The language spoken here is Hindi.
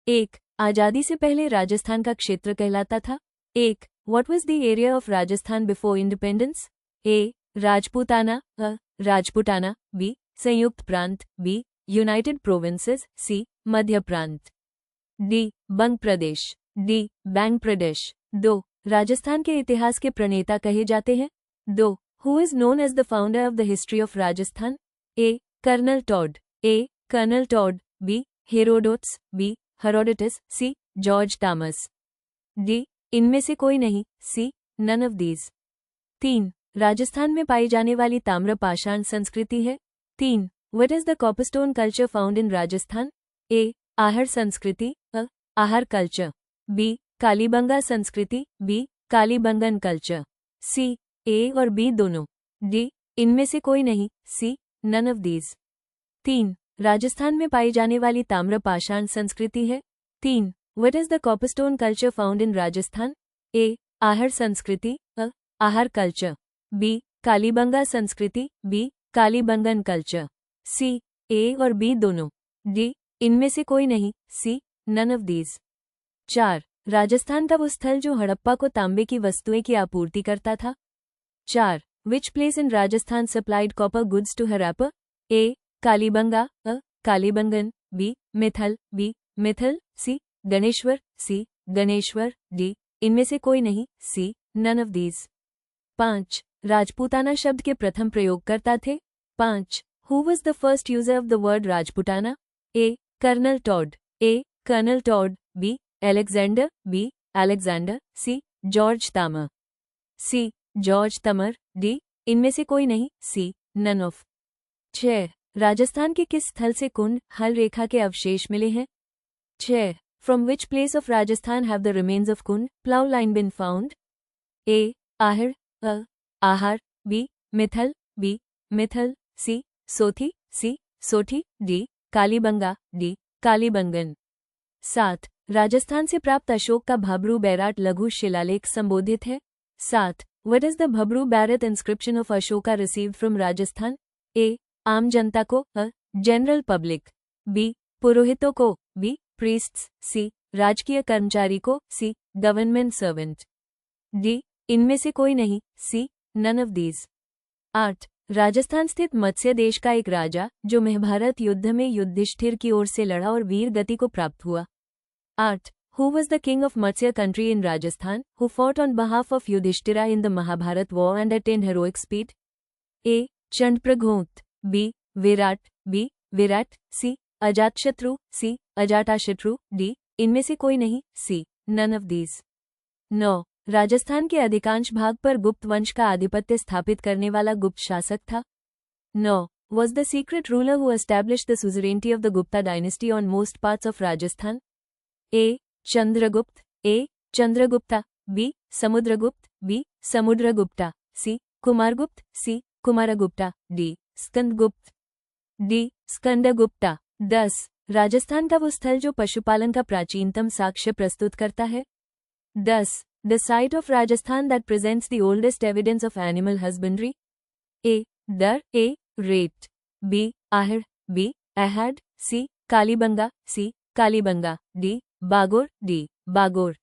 एक, आजादी से पहले राजस्थान का क्षेत्र कहलाता था। एक, what was the area of Rajasthan before independence? A, Rajputana, Rajputana, B, Sanyukt Prant, B, United Provinces, C, Madhya Prant, D, Bang Pradesh, D, Bang Pradesh. 2, Rajasthan के इतिहास के प्रणेता कहे जाते हैं। 2, who is known as the founder of the history of Rajasthan? A, colonel Tod, A, colonel Tod, B, Herodotus, B, Herodotus, C, George Thomas, D, इनमें से कोई नहीं, C, none of these. 3, Rajasthan में पाई जाने वाली ताम्र पाषाण संस्कृति है। 3, what is the copper stone culture found in Rajasthan? A, Ahar संस्कृति, आहर कल्चर, बी, कालीबंगा संस्कृति, B, Kalibangan culture, C, A और बी दोनों, डी, इनमें से कोई नहीं, C, none of these. 3, Rajasthan में पाई जाने वाली ताम्र पाषाण संस्कृति है। 3, what is the copper stone culture found in Rajasthan? A, Ahar संस्कृति, आहर कल्चर, बी, कालीबंगा संस्कृति, B, Kalibangan culture, C, A और बी दोनों, डी, इनमें से कोई नहीं, C, none of these. 4, Rajasthan का वो स्थल जो हड़प्पा को तांबे की वस्तुएं की आपूर्ति करता था। 4, which place in Rajasthan supplied copper goods to Harappa? A, Kalibanga, Kalibangan, B, Mithal, B, Mithal, C, Ganeshwar, C, Ganeshwar, D, इनमें से कोई नहीं, C, none of these. 5, Rajputana शब्द के प्रथम प्रयोगकर्ता थे। 5, who was the first user of the word Rajputana? A, colonel Tod, A, colonel Tod, B, Alexander, B, Alexander, C, George Tamar, C, George Tamar, D, इनमें से कोई नहीं, सी, नन ऑफ। 6, राजस्थान के किस स्थल से कुंड हल रेखा के अवशेष मिले हैं? 6, from which place of Rajasthan have the remains of कुंड plough line been found? A, Ahar, Ahar, B, Mithal, B, Mithal, C, Sothi, C, Sothi, D, Kalibanga, D, Kalibangan. 7, Rajasthan से प्राप्त अशोक का भब्रू बैराट लघु शिलालेख संबोधित है। 7, what is the Bhabru Bairat inscription of Ashoka received from Rajasthan? A, आम जनता को, जनरल पब्लिक, बी, पुरोहितों को, बी, प्रीस्ट्स, सी, राजकीय कर्मचारी को, सी, गवर्नमेंट सर्वेंट, डी, इनमें से कोई नहीं, C, none of these. 8, Rajasthan स्थित मत्स्य देश का एक राजा जो महाभारत युद्ध में युधिष्ठिर की ओर से लड़ा और वीर गति को प्राप्त हुआ। 8, who was the king of Matsya country in Rajasthan who fought on behalf of Yudhishthira in the Mahabharata war and attend heroic speed? A, Chandrapradyot, B, Virat, B, Virat, C, Ajatashatru, C, Ajatashatru, D, इनमें से कोई नहीं, C, none of these. 9, Rajasthan के अधिकांश भाग पर गुप्त वंश का आधिपत्य स्थापित करने वाला गुप्त शासक था। 9, was the secret ruler who established the suzerainty of the Gupta dynasty on most parts of Rajasthan? A, Chandragupta, A, Chandragupta, B, Samudragupta, B, Samudragupta, C, Kumargupta, C, Kumaragupta, D, Skandagupta, D, Skandagupta। 10, Rajasthan का वो स्थल जो पशुपालन का प्राचीनतम साक्ष्य प्रस्तुत करता है। 10, the site of Rajasthan that presents the oldest evidence of animal husbandry? A, Dar, A, Rate, B, Ahad, B, Ahad, C, Kalibanga, C, Kalibanga, D, Bagor, D, Bagor।